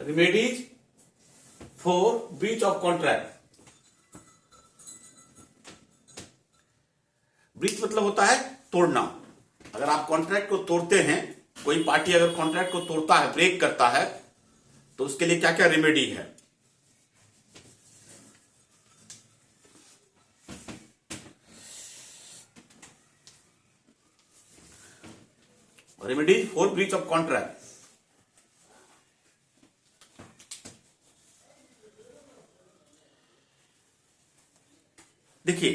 Remedies for breach of contract. Breach मतलब होता है तोड़ना। अगर आप कॉन्ट्रैक्ट को तोड़ते हैं, कोई पार्टी अगर कॉन्ट्रैक्ट को तोड़ता है, ब्रेक करता है, तो उसके लिए क्या क्या रेमेडी है। Remedies for breach of contract. देखिए,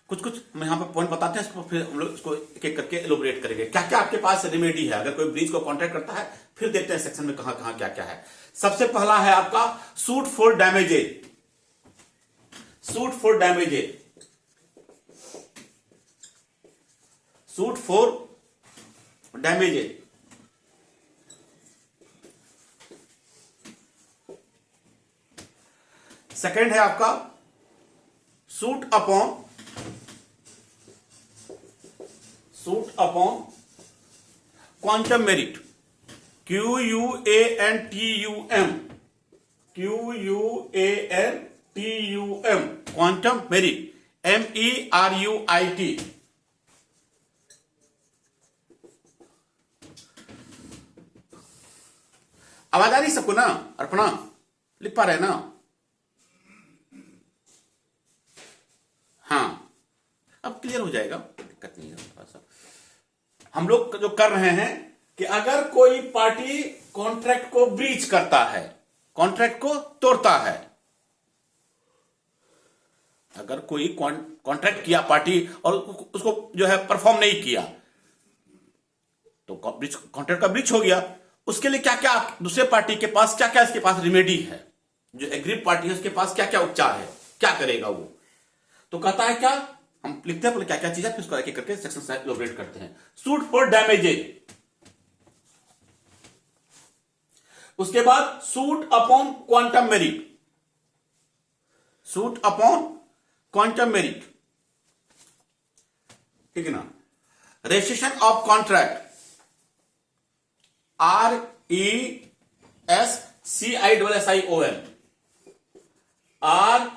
कुछ कुछ मैं यहां पर पॉइंट बताते हैं, इसको फिर हम लोग इसको एक एक करके एलोबरेट करेंगे क्या क्या आपके पास रेमेडी है अगर कोई ब्रीच को कॉन्ट्रैक्ट करता है। फिर देखते हैं सेक्शन में कहां कहां क्या क्या है। सबसे पहला है आपका suit for damages. Suit for damages, suit for damages. Second है आपका suit upon quantum merit. QUANTUM, QUANTUM, quantum merit, MERUIT। आवाज आ रही सबको ना? अर्पणा लिख पा रहे हैं ना? हाँ, अब क्लियर हो जाएगा, दिक्कत नहीं है। थोड़ा सा हम लोग जो कर रहे हैं कि अगर कोई पार्टी कॉन्ट्रैक्ट को ब्रीच करता है, कॉन्ट्रैक्ट को तोड़ता है, अगर कोई कॉन्ट्रैक्ट किया पार्टी और उसको जो है परफॉर्म नहीं किया, तो कॉन्ट्रैक्ट का ब्रीच हो गया। उसके लिए क्या क्या दूसरे पार्टी के पास क्या क्या इसके पास रेमेडी है, जो एग्रीड पार्टी है उसके पास क्या क्या उपचार है, क्या करेगा वो। तो कहता है क्या, हम लिखते हैं पहले क्या क्या चीज है, फिर उसको एक एक करके सेक्शन से एलोबरेट करते हैं। सूट फॉर डैमेजेज, उसके बाद suit upon quantum merit. Suit upon quantum merit, ठीक है ना। Registration of contract, RESCISSION, R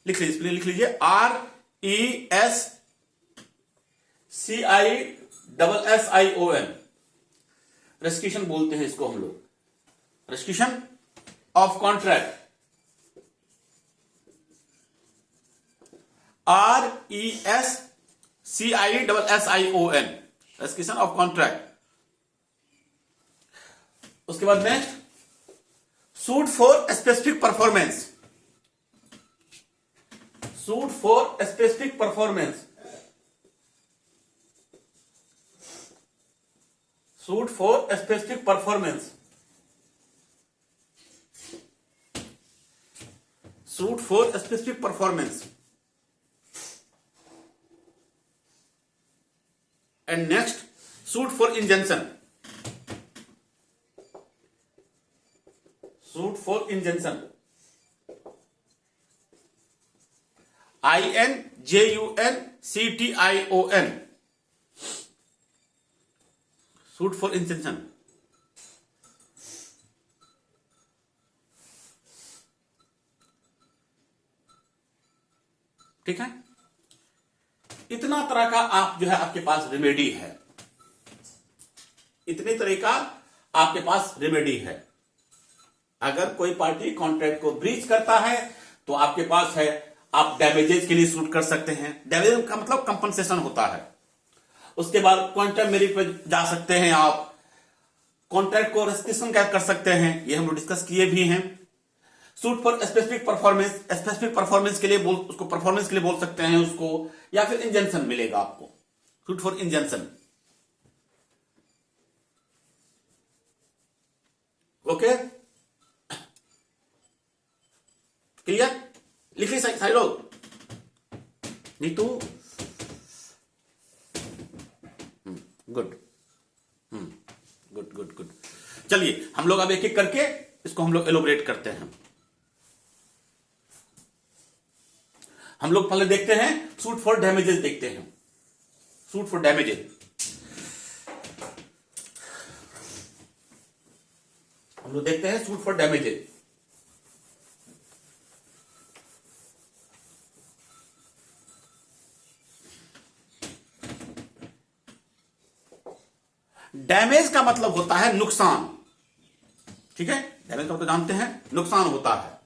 लिख लीजिए RESCISSION। रेस्ट्रिक्शन बोलते हैं इसको हम लोग, restriction of contract. RESCISSION, restriction of contract. उसके बाद next suit for specific performance. Suit for specific performance, suit for specific performance, suit for specific performance. And next suit for injunction, suit for injunction, INJUNCTION, suit for injunction. ठीक है, इतना तरह का आप जो है आपके पास रेमेडी है, इतने तरह का आपके पास रेमेडी है। अगर कोई पार्टी कॉन्ट्रैक्ट को ब्रीच करता है तो आपके पास है, आप डैमेजेस के लिए सूट कर सकते हैं। डैमेज का मतलब कंपनसेशन होता है। उसके बाद क्वांटम मेरिट पर जा सकते हैं आप, कॉन्ट्रैक्ट को रेस्ट्रिक्शन क्या कर सकते हैं, ये हम लोग डिस्कस किए भी हैं। Suit for specific performance, specific performance के लिए उसको परफॉर्मेंस के लिए बोल सकते हैं उसको, या फिर इंजंक्शन मिलेगा आपको, suit for injunction. Okay, clear? लिख ली सारे लोग? Neetu, good, good good good. चलिए हम लोग अब एक एक करके इसको हम लोग एलोबरेट करते हैं। हम लोग पहले देखते हैं सूट फॉर डैमेजेस, देखते हैं सूट फॉर डैमेजेस। हम लोग देखते हैं सूट फॉर डैमेजेज। डैमेज का मतलब होता है नुकसान, ठीक है। डैमेज का मतलब जानते हैं, नुकसान होता है।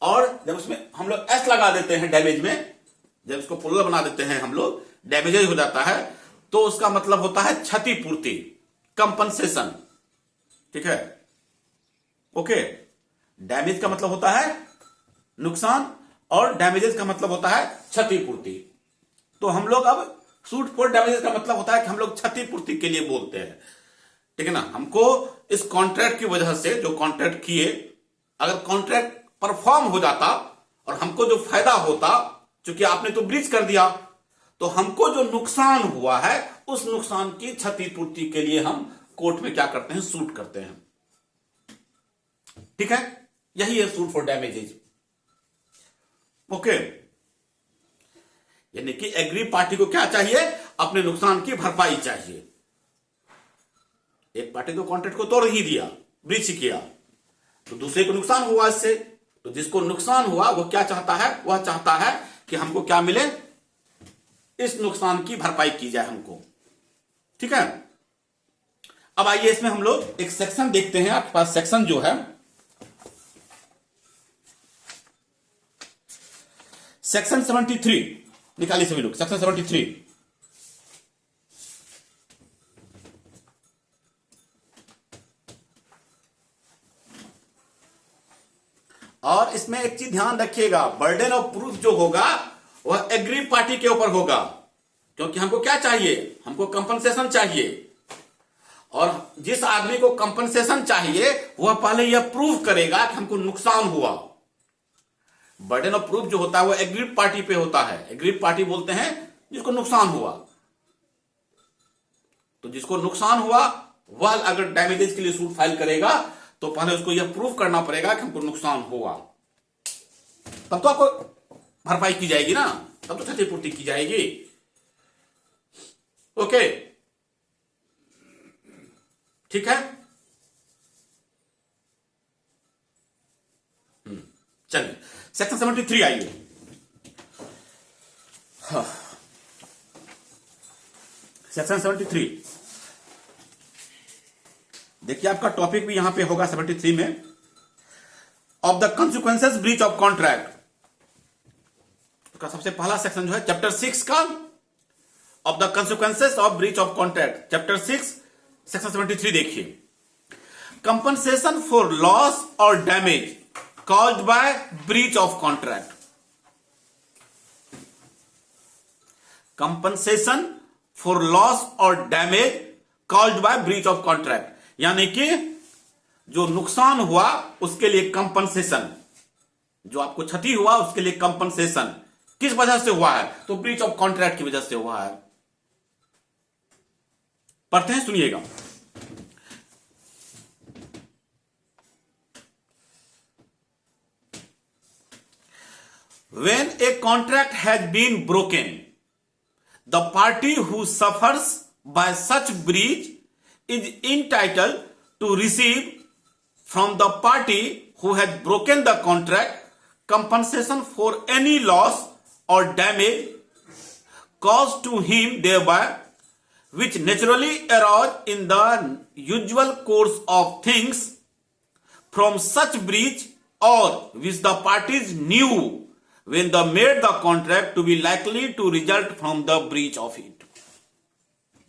और जब उसमें हम लोग एस लगा देते हैं डैमेज में, जब उसको प्लुरल बना देते हैं हम लोग, डैमेजेज हो जाता है, तो उसका मतलब होता है क्षतिपूर्ति, कंपनसेशन, ठीक है। ओके, डैमेज का मतलब होता है नुकसान और डैमेजेस का मतलब होता है क्षतिपूर्ति। तो हम लोग अब सूट फॉर डैमेजेस का मतलब होता है कि हम लोग क्षतिपूर्ति के लिए बोलते हैं, ठीक है ना। हमको इस कॉन्ट्रैक्ट की वजह से जो कॉन्ट्रैक्ट किए, अगर कॉन्ट्रैक्ट परफॉर्म हो जाता और हमको जो फायदा होता, क्योंकि आपने तो ब्रीच कर दिया, तो हमको जो नुकसान हुआ है उस नुकसान की क्षतिपूर्ति के लिए हम कोर्ट में क्या करते हैं, सूट करते हैं, ठीक है। यही है सूट फॉर डैमेजेज। ओके, यानी कि एग्री पार्टी को क्या चाहिए, अपने नुकसान की भरपाई चाहिए। एक पार्टी तो कॉन्ट्रैक्ट को तोड़ ही दिया, ब्रीच किया, तो दूसरे को नुकसान हुआ इससे। तो जिसको नुकसान हुआ वो क्या चाहता है, वह चाहता है कि हमको क्या मिले, इस नुकसान की भरपाई की जाए हमको, ठीक है। अब आइए इसमें हम लोग एक सेक्शन देखते हैं। आपके पास सेक्शन जो है, सेक्शन 73 निकालिए सभी लोग, सेक्शन 73। और इसमें एक चीज ध्यान रखिएगा, बर्डन ऑफ प्रूफ जो होगा वह एग्री पार्टी के ऊपर होगा, क्योंकि हमको क्या चाहिए, हमको कंपनसेशन चाहिए। और जिस आदमी को कंपनसेशन चाहिए वह पहले यह प्रूव करेगा कि हमको नुकसान हुआ। बर्डन ऑफ प्रूफ जो होता है वो एग्री पार्टी पे होता है। एग्री पार्टी बोलते हैं जिसको नुकसान हुआ। तो जिसको नुकसान हुआ वह अगर डैमेजेस के लिए सूट फाइल करेगा तो पहले उसको यह प्रूव करना पड़ेगा कि हमको नुकसान हुआ, तब तो आपको भरपाई की जाएगी ना, तब तो क्षतिपूर्ति की जाएगी। ओके, ठीक है। चलिए सेक्शन 73 आइए। सेक्शन 73 देखिए, आपका टॉपिक भी यहां पे होगा 73 में, of the consequences breach of contract का सबसे पहला सेक्शन जो है चैप्टर 6 का, of the consequences of breach of contract, chapter 6 section 73 देखिए। कंपनसेशन फॉर लॉस और damage caused by breach of contract। compensation for loss or damage caused by breach of contract, यानी कि जो नुकसान हुआ उसके लिए कंपनसेशन, जो आपको क्षति हुआ उसके लिए कंपनसेशन किस वजह से हुआ है, तो ब्रीच ऑफ कॉन्ट्रैक्ट की वजह से हुआ है। पढ़ते हैं, सुनिएगा। When a contract has been broken, the party who suffers by such breach is entitled to receive from the party who has broken the contract compensation for any loss or damage caused to him thereby, which naturally arose in the usual course of things from such breach, or which the parties knew when they made the contract to be likely to result from the breach of it।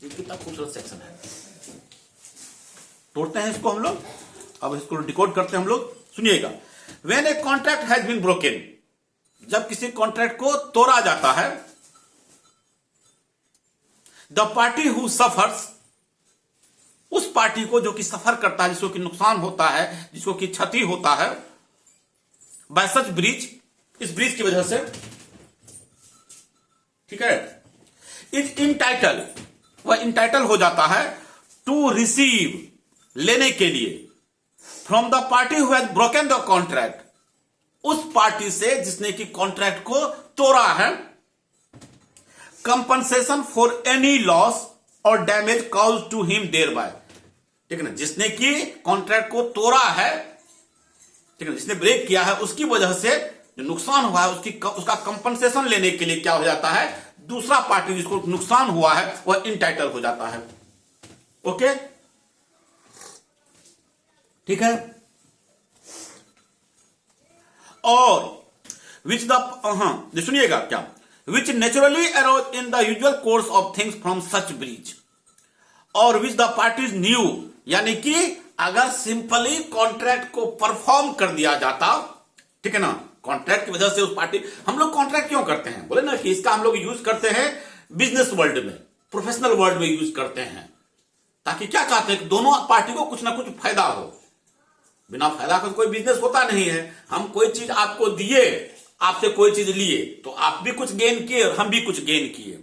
ये कितना खूबसूरत section है। तोड़ते हैं इसको हम लोग, अब इसको डिकोड करते हैं हम लोग, सुनिएगा। When a contract has been broken, जब किसी कॉन्ट्रैक्ट को तोड़ा जाता है, the party who suffers, उस पार्टी को जो कि सफर करता है, जिसको कि नुकसान होता है, जिसको कि क्षति होता है, by such breach, इस ब्रीच की वजह से, ठीक है, इज इंटाइटल, वह इंटाइटल हो जाता है टू रिसीव, लेने के लिए, from the party who has broken the contract, उस पार्टी से जिसने कि कॉन्ट्रैक्ट को तोड़ा है, कंपनसेशन फॉर एनी लॉस और damage cause to him thereby, ठीक है ना, जिसने कि कॉन्ट्रैक्ट को तोड़ा है, ठीक है, जिसने ब्रेक किया है, उसकी वजह से जो नुकसान हुआ है उसका कंपनसेशन लेने के लिए क्या हो जाता है, दूसरा पार्टी जिसको नुकसान हुआ है वह इनटाइटल हो जाता है। ओके, ठीक है। और विच द सुनिएगा क्या, which naturally arise in the usual course of things from such breach, और विच द पार्टीज न्यू, यानी कि अगर सिंपली कॉन्ट्रैक्ट को परफॉर्म कर दिया जाता, ठीक है ना, कॉन्ट्रैक्ट की वजह से उस पार्टी, हम लोग कॉन्ट्रैक्ट क्यों करते हैं, बोले ना कि इसका हम लोग यूज करते हैं बिजनेस वर्ल्ड में, प्रोफेशनल वर्ल्ड में यूज करते हैं, ताकि क्या चाहते हैं कि दोनों पार्टी को कुछ ना कुछ फायदा हो। बिना फायदा का कोई बिजनेस होता नहीं है। हम कोई चीज आपको दिए, आपसे कोई चीज लिए, तो आप भी कुछ गेन किए और हम भी कुछ गेन किए,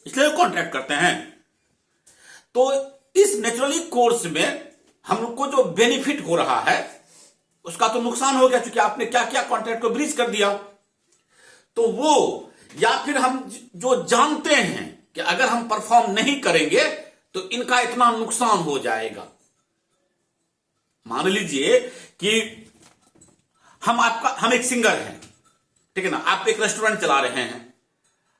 इसलिए कॉन्ट्रैक्ट करते हैं। तो इस नेचुरली कोर्स में हम लोग को जो बेनिफिट हो रहा है उसका तो नुकसान हो गया, क्योंकि आपने क्या किया, कॉन्ट्रैक्ट को ब्रीच कर दिया। तो वो, या फिर हम जो जानते हैं कि अगर हम परफॉर्म नहीं करेंगे तो इनका इतना नुकसान हो जाएगा। मान लीजिए कि हम एक सिंगर हैं, ठीक है ना, आप एक रेस्टोरेंट चला रहे हैं,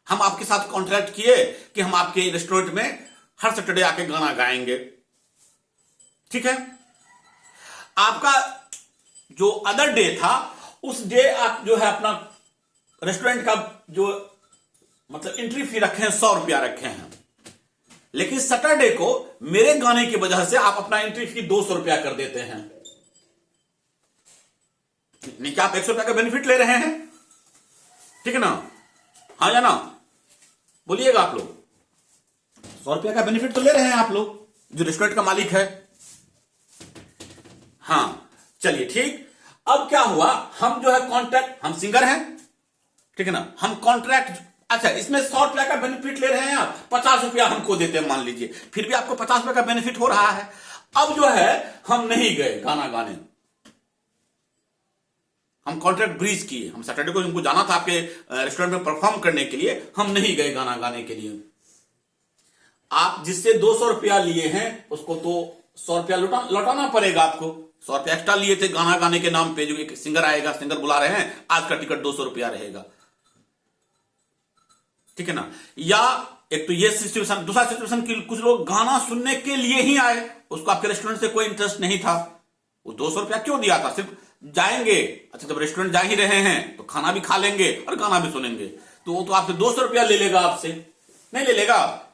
हम आपके साथ कॉन्ट्रैक्ट किए कि हम आपके रेस्टोरेंट में हर सैटरडे आके गाना गाएंगे, ठीक है। आपका जो अदर डे था, उस डे आप जो है अपना रेस्टोरेंट का जो मतलब एंट्री फी रखे हैं 100 रुपया रखे हैं, लेकिन सैटरडे को मेरे गाने की वजह से आप अपना एंट्री फी 200 रुपया कर देते हैं। नहीं, क्या आप 100 रुपया का बेनिफिट ले रहे हैं, ठीक है ना, हाँ या ना, बोलिएगा आप लोग। 100 रुपया का बेनिफिट तो ले रहे हैं आप लोग, जो रेस्टोरेंट का मालिक है। हाँ, चलिए ठीक। अब क्या हुआ, हम जो है कॉन्ट्रैक्ट, हम सिंगर हैं, ठीक है ना, हम कॉन्ट्रैक्ट, अच्छा इसमें 100 रुपया का बेनिफिट ले रहे हैं आप, 50 रुपया हमको देते हैं मान लीजिए, फिर भी आपको 50 रुपया का बेनिफिट हो रहा है। अब जो है हम नहीं गए गाना गाने, हम कॉन्ट्रैक्ट ब्रीच किए, हम सैटरडे को हमको जाना था आपके रेस्टोरेंट में परफॉर्म करने के लिए, हम नहीं गए गाना गाने के लिए। आप जिससे 200 रुपया लिए हैं उसको तो 100 रुपया लौटाना पड़ेगा आपको। 100 रुपया एक्स्ट्रा लिए थे गाना गाने के नाम पे, जो एक सिंगर आएगा, सिंगर बुला रहे हैं, आज का टिकट 200 रुपया रहेगा, ठीक है ना। या एक तो ये सिचुएशन, दूसरा सिचुएशन कि कुछ लोग गाना सुनने के लिए ही आए, उसको आपके रेस्टोरेंट से कोई इंटरेस्ट नहीं था, वो 200 रुपया क्यों दिया था, सिर्फ जाएंगे, अच्छा जब रेस्टोरेंट जा ही रहे हैं तो खाना भी खा लेंगे और गाना भी सुनेंगे, तो वो तो आपसे 200 रुपया ले लेगा, आपसे नहीं ले लेगा,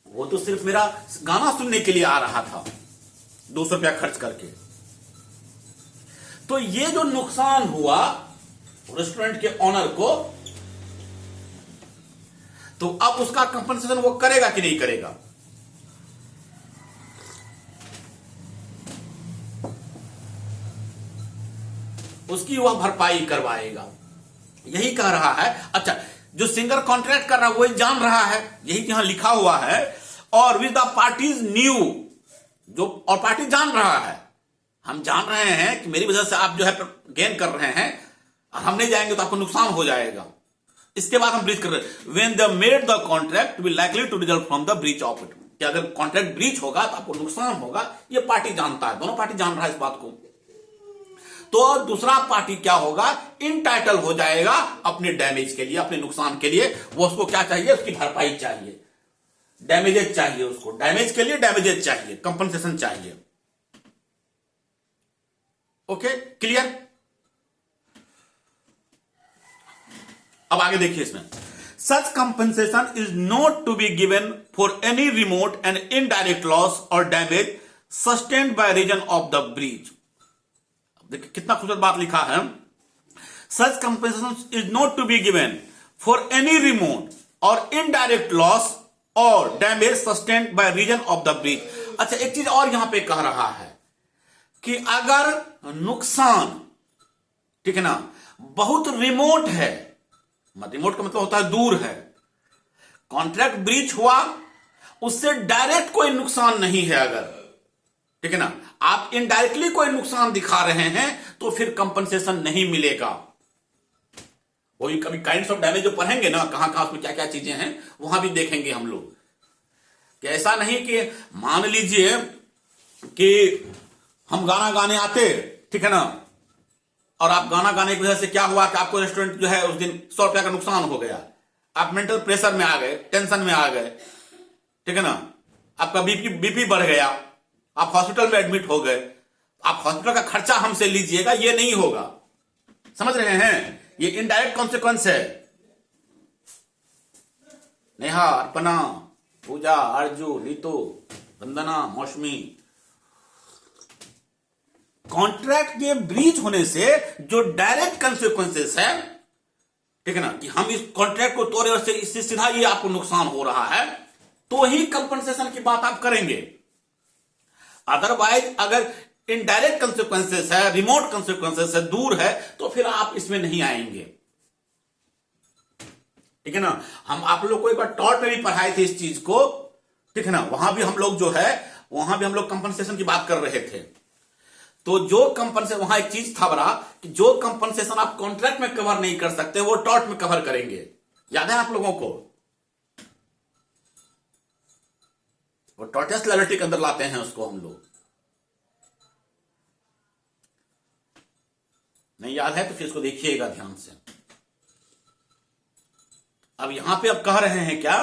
वो तो सिर्फ मेरा गाना सुनने के लिए आ रहा था 200 रुपया खर्च करके। तो ये जो नुकसान हुआ रेस्टोरेंट के ऑनर को, तो अब उसका कंपनसेशन वो करेगा कि नहीं करेगा, उसकी वह भरपाई करवाएगा, यही कह रहा है। अच्छा, जो सिंगर कॉन्ट्रैक्ट कर रहा है वही जान रहा है, यही यहां लिखा हुआ है, और विद द पार्टीज न्यू, जो और पार्टी जान रहा है, हम जान रहे हैं कि मेरी वजह से आप जो है गेन कर रहे हैं, हम नहीं जाएंगे तो आपको नुकसान हो जाएगा, इसके बाद हम ब्रीच कर रहे हैं। When the made the contract will likely to result from the breach of it, कि अगर कॉन्ट्रैक्ट ब्रीच होगा तो आपको नुकसान होगा, ये पार्टी जानता है, दोनों पार्टी जान रहा है इस बात को। तो दूसरा पार्टी क्या होगा, इनटाइटल हो जाएगा अपने डैमेज के लिए, अपने नुकसान के लिए। वो उसको क्या चाहिए, उसकी भरपाई चाहिए, डैमेजेज चाहिए, उसको डैमेज के लिए डैमेजेज चाहिए, कंपनसेशन चाहिए। Okay, clear. अब आगे देखिए इसमें, such compensation is not to be given for any remote and indirect loss और damage sustained by reason of the breach. देखिए कितना खूबसूरत बात लिखा है, such compensation is not to be given for any remote और इनडायरेक्ट लॉस और damage sustained by reason of the breach. अच्छा, एक चीज और यहां पे कह रहा है कि अगर नुकसान, ठीक है ना, बहुत रिमोट है, रिमोट का मतलब होता है दूर है, कॉन्ट्रैक्ट ब्रीच हुआ, उससे डायरेक्ट कोई नुकसान नहीं है अगर, ठीक है ना, आप इनडायरेक्टली कोई नुकसान दिखा रहे हैं तो फिर कंपनसेशन नहीं मिलेगा। वही कभी काइंड्स ऑफ डैमेज जो पढ़ेंगे ना, कहां कहां उसमें क्या क्या चीजें हैं, वहां भी देखेंगे हम लोग कि ऐसा नहीं कि मान लीजिए कि हम गाना गाने आते, ठीक है ना, और आप गाना गाने की वजह से क्या हुआ कि आपको रेस्टोरेंट जो है उस दिन 100 रुपया का नुकसान हो गया, आप मेंटल प्रेशर में आ गए, टेंशन में आ गए, ठीक है ना, आपका बीपी बढ़ गया, आप हॉस्पिटल में एडमिट हो गए, आप हॉस्पिटल का खर्चा हमसे लीजिएगा, ये नहीं होगा। समझ रहे हैं? ये इनडायरेक्ट कॉन्सिक्वेंस है। नेहा, अर्पणा, पूजा, अर्जू, नीतू, वंदना, मौसमी, कॉन्ट्रैक्ट के ब्रीच होने से जो डायरेक्ट कॉन्सिक्वेंसेस है, ठीक है ना, कि हम इस कॉन्ट्रैक्ट को तोड़े और इससे सीधा ये आपको नुकसान हो रहा है, तो ही कंपनसेशन की बात आप करेंगे। अदरवाइज अगर इनडायरेक्ट कॉन्सिक्वेंसेस है, रिमोट कॉन्सिक्वेंसेस है, दूर है, तो फिर आप इसमें नहीं आएंगे। ठीक है ना। हम आप लोग को एक बार टॉर्ट में भी पढ़ाए थे इस चीज को, ठीक है ना, वहां भी हम लोग जो है वहां भी हम लोग कंपनसेशन की बात कर रहे थे। तो जो कंपनसेशन, वहां एक चीज था बड़ा कि जो कंपनसेशन आप कॉन्ट्रैक्ट में कवर नहीं कर सकते वो टॉर्ट में कवर करेंगे। याद है आप लोगों को? वो टॉर्टियस लायबिलिटी के अंदर लाते हैं उसको हम लोग। नहीं याद है तो फिर इसको देखिएगा ध्यान से। अब यहां पे अब कह रहे हैं क्या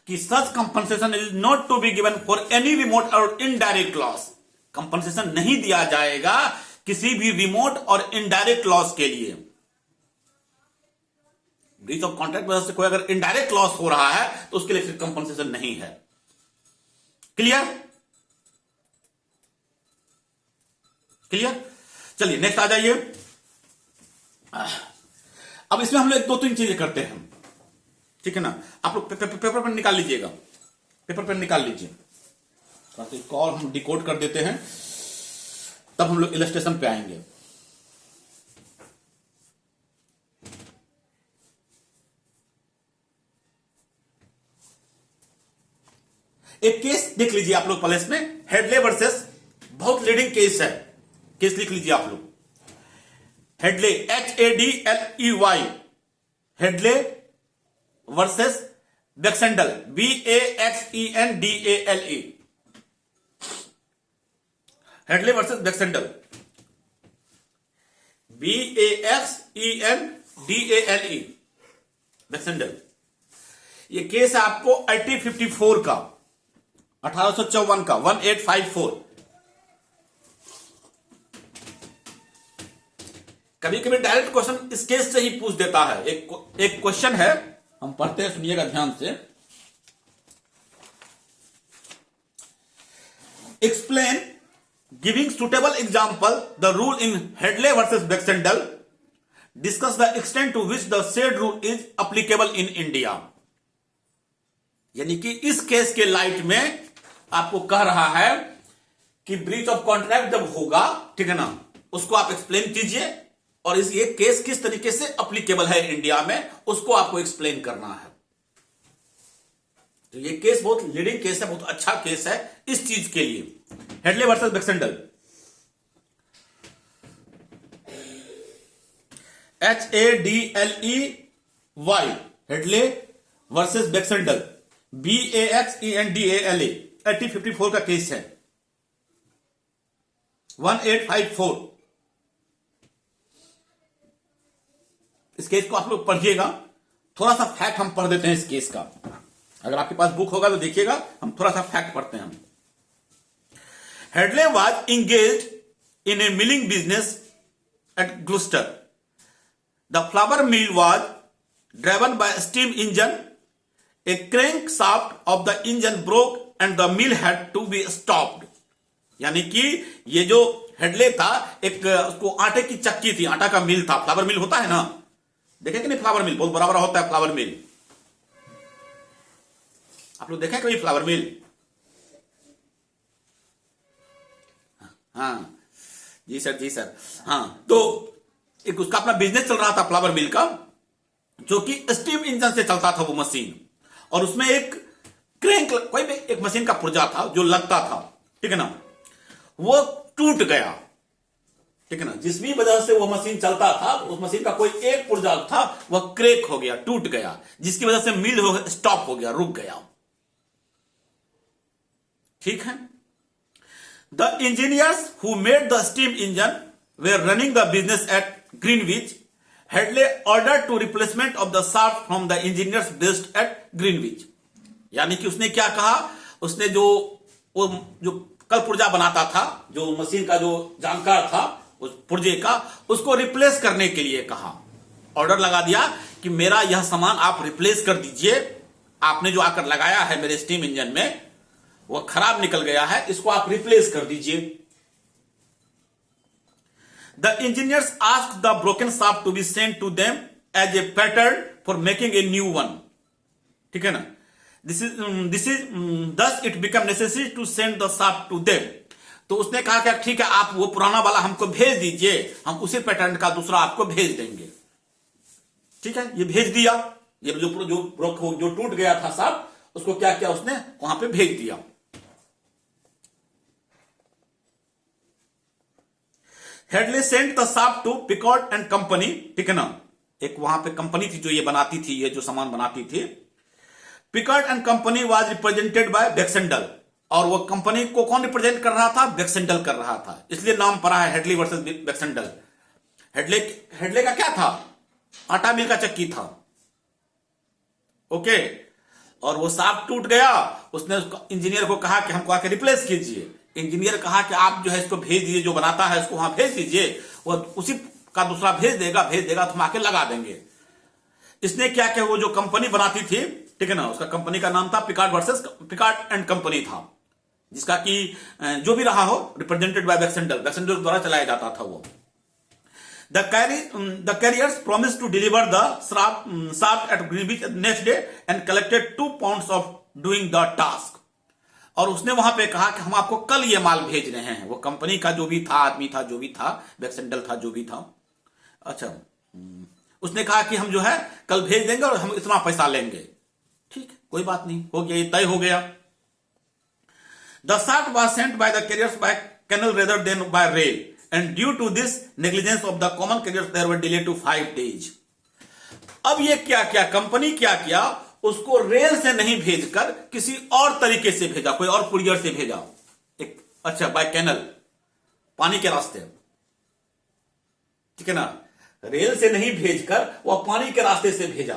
कि such compensation is not to be given for any remote और इनडायरेक्ट लॉस। कंपनसेशन नहीं दिया जाएगा किसी भी रिमोट और इनडायरेक्ट लॉस के लिए। ब्रीच ऑफ कॉन्ट्रैक्ट वजह से कोई अगर इनडायरेक्ट लॉस हो रहा है तो उसके लिए फिर कंपनसेशन नहीं है। क्लियर? क्लियर? चलिए नेक्स्ट आ जाइए। अब इसमें हम लोग दो तीन चीजें करते हैं, ठीक है ना। आप लोग पेपर पेन निकाल लीजिएगा, पेपर पेन निकाल लीजिए। इसको और हम डिकोड कर देते हैं, तब हम लोग इलस्ट्रेशन पे आएंगे। एक केस देख लीजिए आप लोग पहले इसमें, हेडले वर्सेस, बहुत लीडिंग केस है। केस लिख लीजिए आप लोग, Hadley HADLEY, Hadley versus Baxendale BAXENDALE, Hadley versus Baxendale BAXENDALE, Baxendale. ये केस है आपको IT 54 का, 1854 का, 1854। कभी कभी डायरेक्ट क्वेश्चन इस केस से ही पूछ देता है। एक क्वेश्चन है, हम पढ़ते हैं, सुनिएगा ध्यान से। Explain giving suitable example the rule in Hadley versus Baxendale, discuss the extent to which the said rule is applicable in India. यानी कि इस केस के लाइट में आपको कह रहा है कि ब्रीच ऑफ कॉन्ट्रैक्ट जब होगा, ठीक है ना, उसको आप एक्सप्लेन कीजिए और ये केस किस तरीके से अप्लीकेबल है इंडिया में, उसको आपको एक्सप्लेन करना है। तो ये केस बहुत लीडिंग केस है, बहुत अच्छा केस है इस चीज के लिए। Hadley versus Baxendale, HADLEY, Hadley versus Baxendale, BAXENDALE, 1854 का केस है, 1854। इस केस को आप लोग पढ़िएगा। थोड़ा सा फैक्ट हम पढ़ देते हैं इस केस का, अगर आपके पास बुक होगा तो देखिएगा, हम थोड़ा सा फैक्ट पढ़ते हैं। Hadley was engaged in a milling business at Gloucester. The flour mill was driven by steam engine. A crank shaft of the engine broke and the mill had to be stopped. यानी कि ये जो Hadlee था, एक उसको आटे की चक्की थी, आटा का मिल था, फ्लावर मिल होता है ना, देखे कि नहीं? फ्लावर मिल बहुत बड़ा बड़ा होता है, फ्लावर मिल। आप लोग देखें कभी फ्लावर मिल? हाँ जी सर, जी सर। हाँ, तो एक उसका अपना बिजनेस चल रहा था फ्लावर मिल का, जो कि स्टीम इंजन से चलता था वो मशीन, और उसमें एक क्रैंक, कोई भी एक मशीन का पुर्जा था जो लगता था, ठीक है ना, वो टूट गया, ठीक है ना। जिस भी वजह से वो मशीन चलता था, उस मशीन का कोई एक पुर्जा था, वह क्रैक हो गया, टूट गया, जिसकी वजह से मिल स्टॉप हो गया, रुक गया। ठीक है। The engineers who made the steam engine were running the business at Greenwich, Hadley order to replacement of the shaft from the engineers based at Greenwich. यानी कि उसने क्या कहा, उसने जो कल पुर्जा बनाता था, जो मशीन का जो जानकार था उस पुर्जे का, उसको रिप्लेस करने के लिए कहा, ऑर्डर लगा दिया कि मेरा यह सामान आप रिप्लेस कर दीजिए, आपने जो आकर लगाया है मेरे स्टीम इंजन में वह खराब निकल गया है, इसको आप रिप्लेस कर दीजिए। The engineers asked the broken shaft to be sent to them as a pattern for making a new one. ठीक है ना, this is thus it become necessary to send the shaft to them. तो उसने कहा कि ठीक है, आप वो पुराना वाला हमको भेज दीजिए, हम उसी पैटर्न का दूसरा आपको भेज देंगे। ठीक है, ये भेज दिया, ये जो टूट गया था शाफ्ट, उसको क्या किया उसने, वहां पे भेज दिया। Hadley sent the shaft to Pickford and company. ठीक है ना, एक वहां पे कंपनी थी जो ये बनाती थी, ये जो सामान बनाती थी। Pickford and company was represented by Baxendale, और वो कंपनी को कौन रिप्रेजेंट कर रहा था, बेक्सेंडल कर रहा था, इसलिए नाम पड़ा है हेडली वर्सेस बेक्सेंडल। हेडले का क्या था, आटा मिल का चक्की था। ओके, और वो शाफ्ट टूट गया, उसने इंजीनियर को कहा कि हमको आके रिप्लेस कीजिए। इंजीनियर कहा कि आप जो है इसको भेज दीजिए, जो बनाता है इसको वहां भेज दीजिए, वो उसी का दूसरा भेज देगा तो हम आके लगा देंगे। इसने क्या किया, वो जो कंपनी बनाती थी, ठीक है ना, उसका कंपनी का नाम था पिकार्ड एंड कंपनी था, जिसका कि जो भी रहा हो रिप्रेजेंटेड बाय बेक्सेंडल द्वारा चलाया जाता था वो। The carriers promised to deliver the shaft at Greenwich next day and collected 2 pounds of doing the task. और उसने वहां पे कहा कि हम आपको कल ये माल भेज रहे हैं। वो कंपनी का जो भी था, आदमी था, जो भी था, बेक्सेंडल था, जो भी था, अच्छा, उसने कहा कि हम जो है कल भेज देंगे और हम इतना पैसा लेंगे। ठीक, कोई बात नहीं, हो गया, ये तय हो गया। The shaft was sent by the carriers by canal rather than by rail. And due to this negligence of the common carriers, there were delay to 5 days. अब ये क्या किया, कंपनी क्या किया, उसको रेल से नहीं भेजकर किसी और तरीके से भेजा, कोई और कुरियर से भेजा, एक अच्छा बाय कैनल, पानी के रास्ते। ठीक है ना, रेल से नहीं भेजकर वह पानी के रास्ते से भेजा।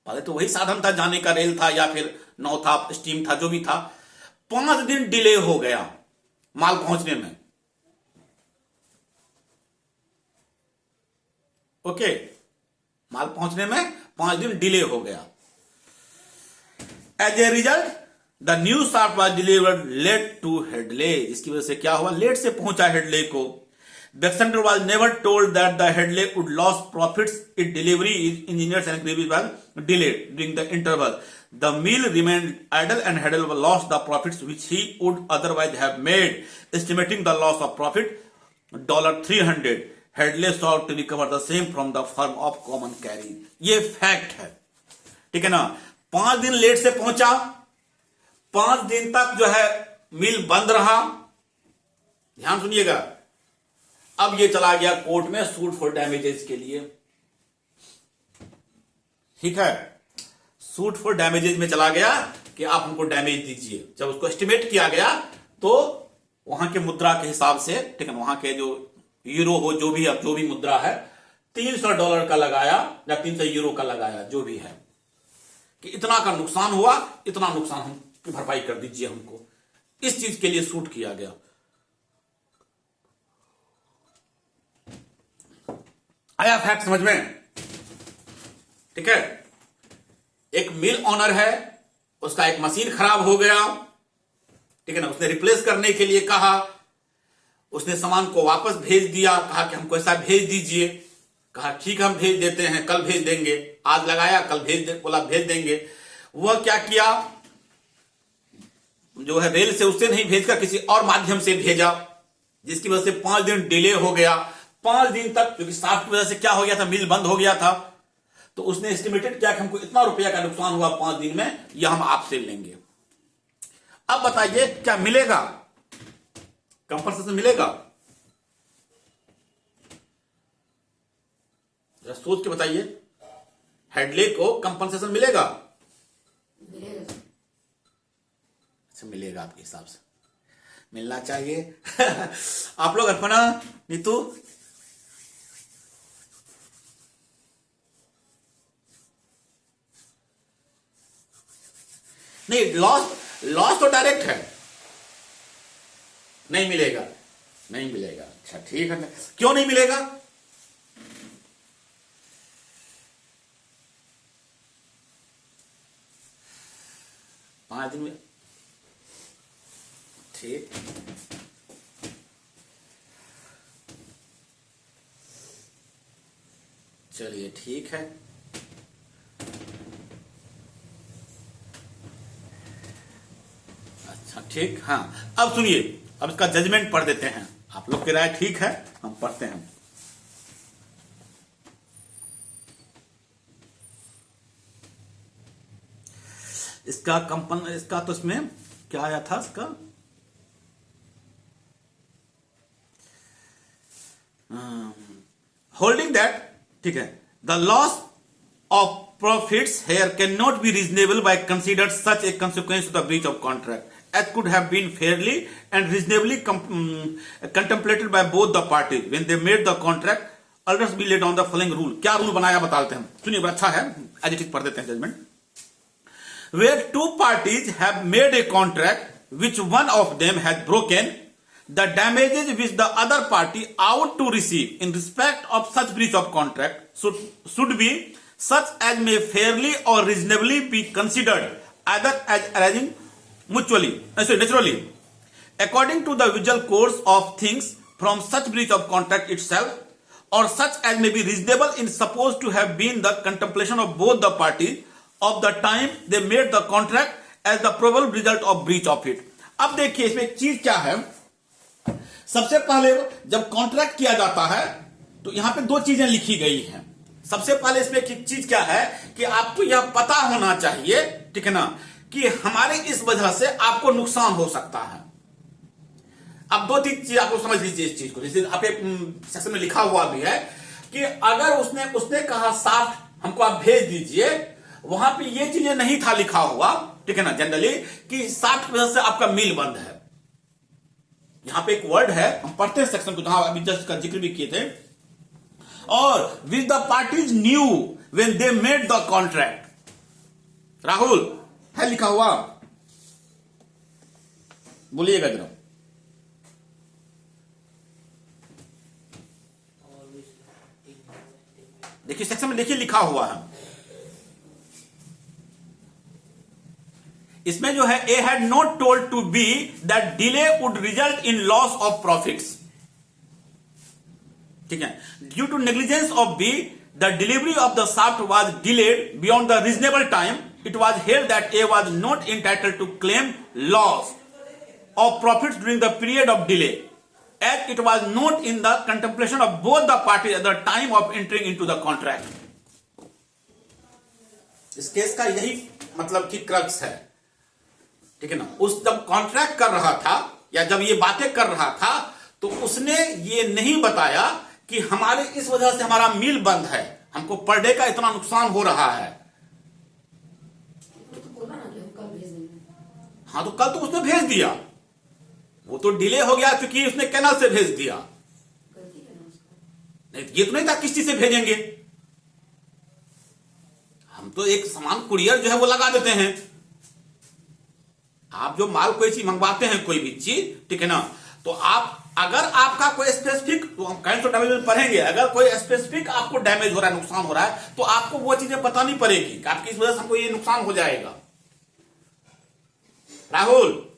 पहले तो वही साधन था, जाने का रेल था या फिर नाव था, स्टीम था, जो भी था। 5 दिन डिले हो गया माल पहुंचने में। ओके, माल पहुंचने में 5 दिन डिले हो गया। As a result the new shaft was delivered late to Hadley, जिसकी वजह से क्या हुआ, लेट से पहुंचा हेडले को। Baxendale was never told that the Hadley would loss profits it delivery engineers and Greenwich was delayed during the interval. The mill remained idle and Hadley lost the profits which he would otherwise have made, estimating the loss of profit $300। Hadley sought to recover the same from the firm of common carry। ये fact है, ठीक है ना। 5 दिन late से पहुंचा, 5 दिन तक जो है मिल बंद रहा। ध्यान सुनिएगा, अब ये चला गया कोर्ट में सूट फॉर डैमेजेस के लिए। ठीक है, सूट फॉर डैमेजेस में चला गया कि आप हमको डैमेज दीजिए। जब उसको एस्टिमेट किया गया तो वहां के मुद्रा के हिसाब से, ठीक है, वहां के जो यूरो हो, जो भी मुद्रा है, $300 का लगाया या 300 यूरो का लगाया, जो भी है, कि इतना का नुकसान हुआ, इतना नुकसान हम की भरपाई कर दीजिए हमको। इस चीज के लिए सूट किया गया। आया फैक्ट समझ में? ठीक है, एक मिल ऑनर है, उसका एक मशीन खराब हो गया, ठीक है ना, उसने रिप्लेस करने के लिए कहा, उसने सामान को वापस भेज दिया, कहा कि हमको ऐसा भेज दीजिए, कहा ठीक हम भेज देते हैं, कल भेज देंगे। आज लगाया, कल बोला भेज देंगे। वह क्या किया, जो है रेल से उससे नहीं भेजकर किसी और माध्यम से भेजा, जिसकी वजह से 5 दिन डिले हो गया। 5 दिन तक, क्योंकि शाफ्ट की वजह से क्या हो गया था, मिल बंद हो गया था, तो उसने एस्टिमेटेड किया कि हमको इतना रुपया का नुकसान हुआ 5 दिन में, यह हम आपसे लेंगे। अब बताइए क्या मिलेगा, कंपनसेशन मिलेगा? जरा सोच के बताइए, हेडले को कंपनसेशन मिलेगा? अच्छा मिलेगा आपके हिसाब से, मिलना चाहिए। आप लोग अर्पणा, नीतू, नहीं लॉस तो डायरेक्ट है, नहीं मिलेगा, नहीं मिलेगा। अच्छा ठीक है, क्यों नहीं मिलेगा? पांच दिन में, ठीक, चलिए ठीक है। अच्छा ठीक, हाँ अब सुनिए, अब इसका जजमेंट पढ़ देते हैं। आप लोग की राय ठीक है, हम पढ़ते हैं। इसका तो इसमें क्या आया था इसका, होल्डिंग दैट, ठीक है, the loss of profits here cannot be reasonable by considered such a consequence of the breach of contract as could have been fairly and reasonably contemplated by both the parties when they made the contract. Others be laid on the following rule. क्या rule बनाया बताते हैं, सुनिए, बड़ा अच्छा है, as it is पढ़ देते हैं judgement. Where two parties have made a contract which one of them has broken, the damages which the other party ought to receive in respect of such breach of contract should be such as may fairly or reasonably be considered either as arising naturally, according to the usual course of things from such breach of contract itself, or such as may be reasonable in supposed to have been the contemplation of both the parties of the time they made the contract as the probable result of breach of it. अब देखिए इसमें एक चीज क्या है, सबसे पहले जब कॉन्ट्रैक्ट किया जाता है तो यहां पे दो चीजें लिखी गई हैं। सबसे पहले इसमें एक चीज क्या है कि आपको यह पता होना चाहिए, ठीक है ना, कि हमारे इस वजह से आपको नुकसान हो सकता है। अब दो तीन चीज आपको समझ लीजिए इस चीज को, जैसे आप सेक्शन में लिखा हुआ भी है कि अगर उसने कहा साफ्ट हमको आप भेज दीजिए, वहां पे ये चीजें नहीं था लिखा हुआ, ठीक है ना, जनरली कि साफ्ट की वजह से आपका मील बंद है। यहां पे एक वर्ड है, हम पढ़ते हैं सेक्शन को, जहां अभी जस्ट का जिक्र भी किए थे, और which the parties knew when they made the contract. Rahul है लिखा हुआ, बोलिएगा जरा। देखिए सेक्शन में देखिए लिखा हुआ है, इसमें जो है A had not told to be that delay would result in loss of profits, ठीक है, due to negligence of B the delivery of the shaft was delayed beyond the reasonable time, it was held that A was not entitled to claim loss of profits during the period of delay as it was not in the contemplation of both the parties at the time of entering into the contract. इस case का यही मतलब कि crux है, ठीक है ना। उस जब कॉन्ट्रैक्ट कर रहा था या जब ये बातें कर रहा था तो उसने ये नहीं बताया कि हमारे इस वजह से हमारा मील बंद है, हमको पर डे का इतना नुकसान हो रहा है। हाँ तो कल तो उसने भेज दिया, वो तो डिले हो गया क्योंकि उसने कैनाल से भेज दिया, नहीं ये तो नहीं था किस चीज से भेजेंगे, हम तो एक सामान कुरियर जो है वो लगा देते हैं। आप जो माल कोई चीज मंगवाते हैं, कोई भी चीज, ठीक है ना, तो आप अगर आपका कोई स्पेसिफिक, तो हम काइंड ऑफ डैमेज में पढ़ेंगे, अगर कोई स्पेसिफिक आपको डैमेज हो रहा है, नुकसान हो रहा है, तो आपको वो चीजें बतानी पड़ेगी कि आपकी इस वजह से हमको ये नुकसान हो जाएगा। राहुल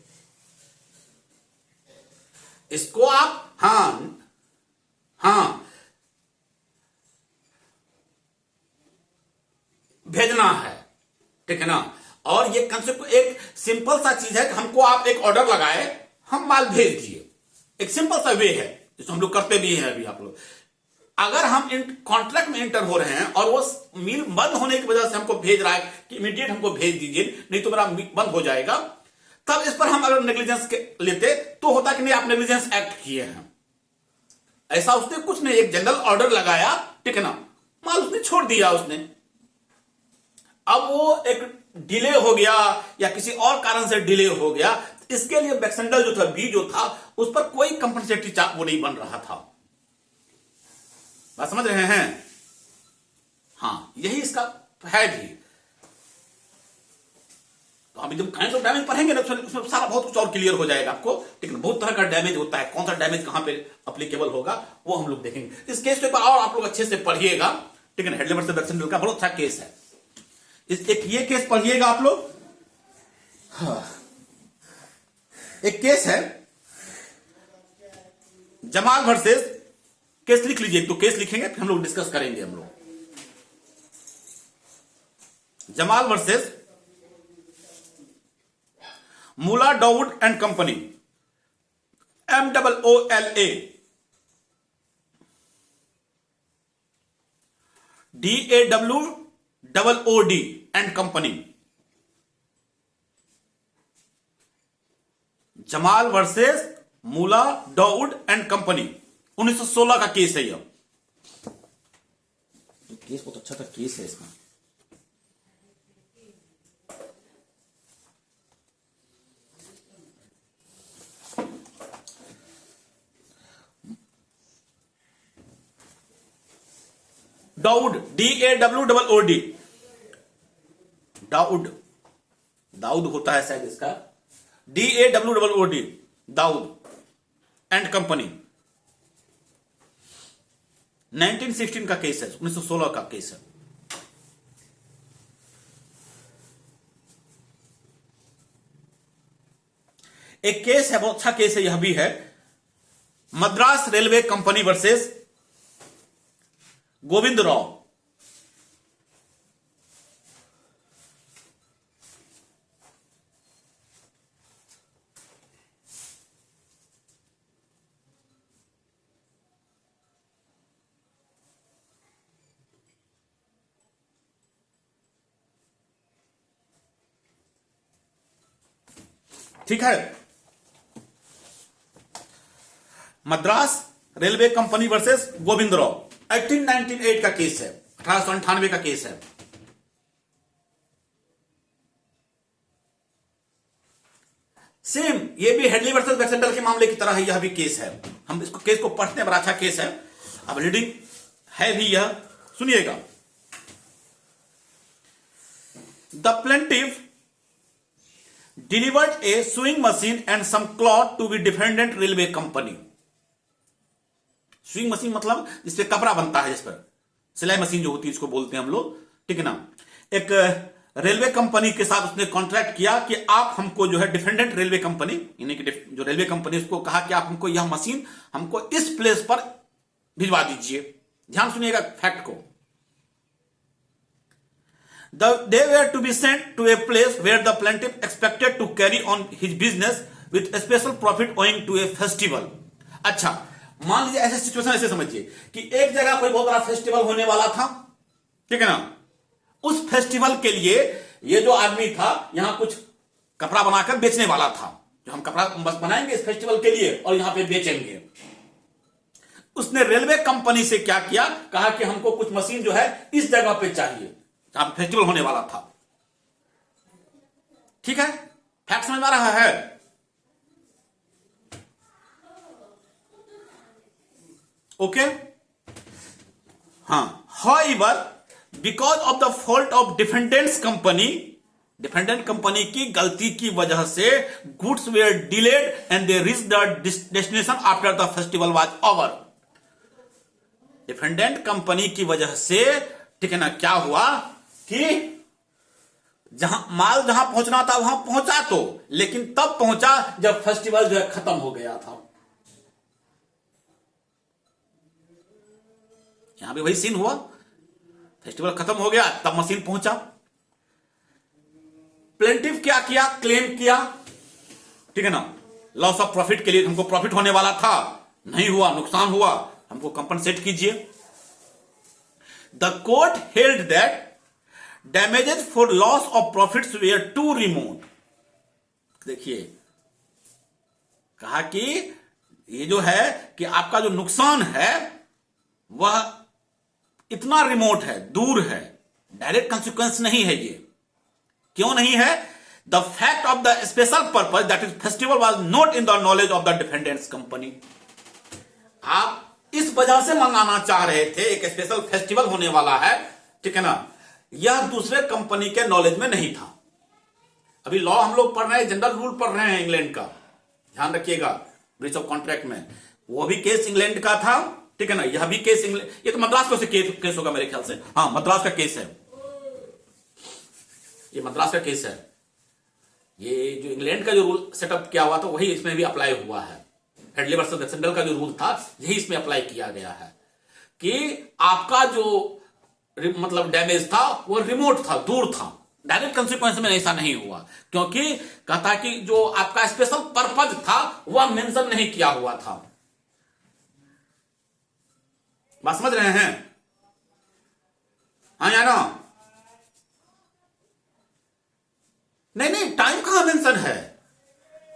इसको आप हाँ भेजना है, ठीक है ना। और ये कंसेप्ट एक सिंपल सा चीज है कि हमको आप एक ऑर्डर लगाए, हम माल भेज दिए, एक सिंपल सा वे है जिसको हम लोग करते भी हैं। अभी आप लोग अगर हम कॉन्ट्रैक्ट में एंटर हो रहे हैं और वो मील बंद होने की वजह से हमको भेज रहा है कि इमीडिएट हमको भेज दीजिए नहीं तो मेरा बंद हो जाएगा, तब इस पर हम अगर नेग्लिजेंस लेते तो होता कि नहीं आप नेग्लिजेंस एक्ट किए हैं। ऐसा उसने कुछ नहीं, एक जनरल ऑर्डर लगाया, ठीक है ना, माल उसने छोड़ दिया उसने। अब वो एक डिले हो गया या किसी और कारण से डिले हो गया, इसके लिए बैक्सेंडल जो था, बी जो था, उस पर कोई कंपनसेटरी चार्ज वो नहीं बन रहा था। बात समझ रहे हैं? हाँ, यही इसका है भी। तो अभी जब काइंड ऑफ डैमेज पढ़ेंगे ना, उसमें सारा बहुत कुछ और क्लियर हो जाएगा आपको। ठीक है, बहुत तरह का डैमेज होता है, कौन सा डैमेज कहां पे अप्लीकेबल होगा वो हम लोग देखेंगे। इस केस को और आप लोग अच्छे से पढ़िएगा। ठीक है, हेडलेबर से बैक्सेंडल का बहुत अच्छा केस है। एक ये केस पढ़िएगा आप लोग। हाँ। एक केस है जमाल वर्सेस, केस लिख लीजिए, तो केस लिखेंगे फिर हम लोग डिस्कस करेंगे। हम लोग Jamal versus Moola Dawood and company, MOOLA DAWOOD and company. Jamal versus Moola Dawood and company, 1916 का केस है। यह केस बहुत अच्छा था, केस है इसका। डाउड, DAWOOD, दाऊद, दाऊद होता है शायद इसका, DAWOOD, दाऊद एंड कंपनी, 1916 का केस है, 1916 का केस है। एक केस है, बहुत अच्छा केस है यह भी है, Madras railway company versus Govind Rao. ठीक है, Madras railway company versus Govind Rao, 1898 का केस है, 1898 का केस है। सेम ये भी हेडली वर्सेस बैक्सेंडल के मामले की तरह है, यह भी केस है। हम इसको केस को पढ़ते हैं, बड़ा अच्छा केस है। अब रीडिंग है भी यह, सुनिएगा। The plaintiff delivered a sewing machine and some cloth to be defendant railway company. Swing machine मतलब जिसपे कपड़ा बनता है, जिस पर सिलाई मशीन जो होती है, इसको बोलते हैं हम लोग। ठीक है ना। एक रेलवे कंपनी के साथ उसने कॉन्ट्रैक्ट किया कि आप हमको जो है डिफेंडेंट रेलवे कंपनी, यानी कि जो रेलवे कंपनी, उसको कहा कि आप हमको यह मशीन हमको इस प्लेस पर भिजवा दीजिए। ध्यान सुनिएगा फैक्ट को। They were to be sent to a place where the plaintiff expected to carry on his business with a special profit owing to a festival। अच्छा, मान लीजिए ऐसे सिचुएशन ऐसे समझिए कि एक जगह कोई बहुत बड़ा फेस्टिवल होने वाला था, ठीक है ना। उस फेस्टिवल के लिए ये जो आदमी था यहां कुछ कपड़ा बनाकर बेचने वाला था, जो हम कपड़ा बस बनाएंगे इस फेस्टिवल के लिए और यहां पे बेचेंगे। उसने रेलवे कंपनी से क्या किया, कहा कि हमको कुछ मशीन जो है इस जगह पे चाहिए जहां फेस्टिवल होने वाला था। ठीक है, फैक्ट समझ में आ रहा है। ओके, हाँ। However, because of the fault of defendant's company, defendant company की गलती की वजह से goods were delayed and they reach the destination after the festival was over. Defendant company की वजह से, ठीक है ना, क्या हुआ कि माल जहां पहुंचना था वहां पहुंचा तो, लेकिन तब पहुंचा जब फेस्टिवल जो है खत्म हो गया था। यहां भी वही सीन हुआ, फेस्टिवल खत्म हो गया तब मशीन पहुंचा। प्लेंटिफ क्या किया, क्लेम किया, ठीक है ना, लॉस ऑफ प्रॉफिट के लिए, हमको प्रॉफिट होने वाला था, नहीं हुआ, नुकसान हुआ, हमको कंपनसेट कीजिए। The court held that damages for loss of profits were too remote. देखिए, कहा कि ये जो है कि आपका जो नुकसान है वह इतना रिमोट है, दूर है, डायरेक्ट कंसिक्वेंस नहीं है। ये क्यों नहीं है the fact of the special purpose that is festival was not in the knowledge of the defendants company. आप इस वजह से मंगाना चाह रहे थे, एक स्पेशल फेस्टिवल होने वाला है, ठीक है ना, यह दूसरे कंपनी के नॉलेज में नहीं था। अभी लॉ हम लोग पढ़ रहे हैं, जनरल रूल पढ़ रहे हैं इंग्लैंड का, ध्यान रखिएगा, ब्रीच ऑफ कॉन्ट्रैक्ट में वो भी केस इंग्लैंड का था, ठीक है ना, यह भी केस इंग्लैंड, ये तो मद्रास का केस होगा मेरे ख्याल से, हाँ मद्रास का केस है, ये मद्रास का केस है। ये जो इंग्लैंड का जो रूल सेटअप किया हुआ था वही इसमें भी अप्लाई हुआ है। हेडली वर्सेस जैक्सनडेल का जो रूल था यही इसमें अप्लाई किया गया है कि आपका जो मतलब डैमेज था वो रिमोट था, दूर था, डायरेक्ट कंसिक्वेंस में ऐसा नहीं हुआ, क्योंकि कहता कि जो आपका स्पेशल पर्पज था वह मेंशन नहीं किया हुआ था। बात समझ रहे हैं? हाँ या ना? नहीं, टाइम कहां मेंशन है,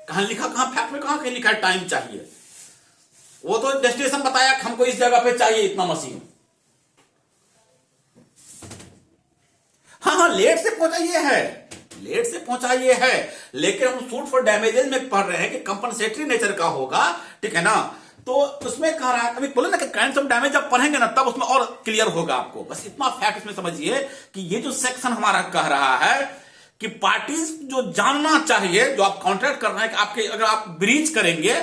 कहां लिखा, कहां फैक्ट में कहां लिखा है टाइम चाहिए? वो तो डेस्टिनेशन बताया कि हमको इस जगह पे चाहिए इतना मशीन। हाँ, लेट से पहुंचा ये है, लेट से पहुंचा ये है, लेकिन हम सूट फॉर डैमेजेस में पढ़ रहे हैं कि कंपनसेटरी नेचर का होगा, ठीक है ना, तो उसमें कह रहा है, अभी बोले ना कि काइंड्स ऑफ डैमेज जब पढ़ेंगे ना तब उसमें और क्लियर होगा आपको। बस इतना फैक्ट इसमें समझिए कि ये जो सेक्शन हमारा कह रहा है कि पार्टीज जो जानना चाहिए, जो आप कॉन्ट्रैक्ट कर रहे हैं कि आपके अगर आप ब्रीच करेंगे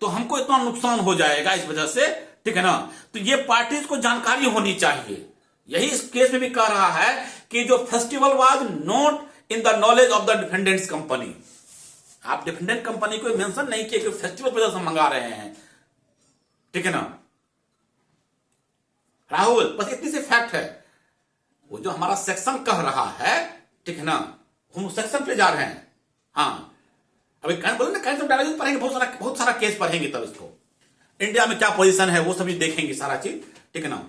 तो हमको इतना नुकसान हो जाएगा इस वजह से, ठीक है ना, तो ये पार्टीज को जानकारी होनी चाहिए। यही इस केस में भी कह रहा है कि जो festival was not in the knowledge of the defendants company. आप डिफेंडेंट कंपनी को मेंशन नहीं किया कि फेस्टिवल वजह से मंगा रहे हैं, ठीक है ना राहुल, बस इतनी सी फैक्ट है। वो जो हमारा सेक्शन कह रहा है, ठीक है ना, हम सेक्शन पे जा रहे हैं। हाँ, अभी बोले ना काइंड्स ऑफ डैमेजेस पढ़ेंगे, बहुत सारा केस पढ़ेंगे, तब इसको इंडिया में क्या पोजीशन है वो सभी देखेंगे सारा चीज, ठीक है ना।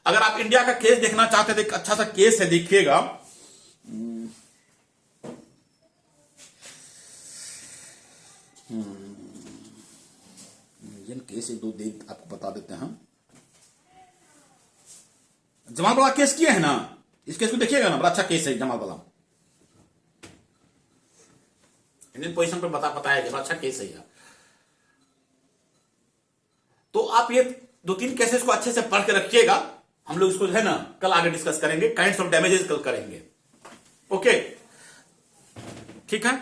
अगर आप इंडिया का केस देखना चाहते हैं तो एक अच्छा सा केस है, देखिएगा, इंडियन केस एक दो देख आपको बता देते हैं। जमाल बड़ा केस किया है ना, इस केस को देखिएगा ना, बड़ा अच्छा केस है जमाल बड़ा, इंडियन पोजीशन पर बताया गया, अच्छा केस है यार। तो आप ये दो तीन केसेस को अच्छे से पढ़ के रखिएगा, हम लोग इसको है ना कल आगे डिस्कस करेंगे, काइंड्स ऑफ डैमेजेस कल करेंगे, ओके ठीक है।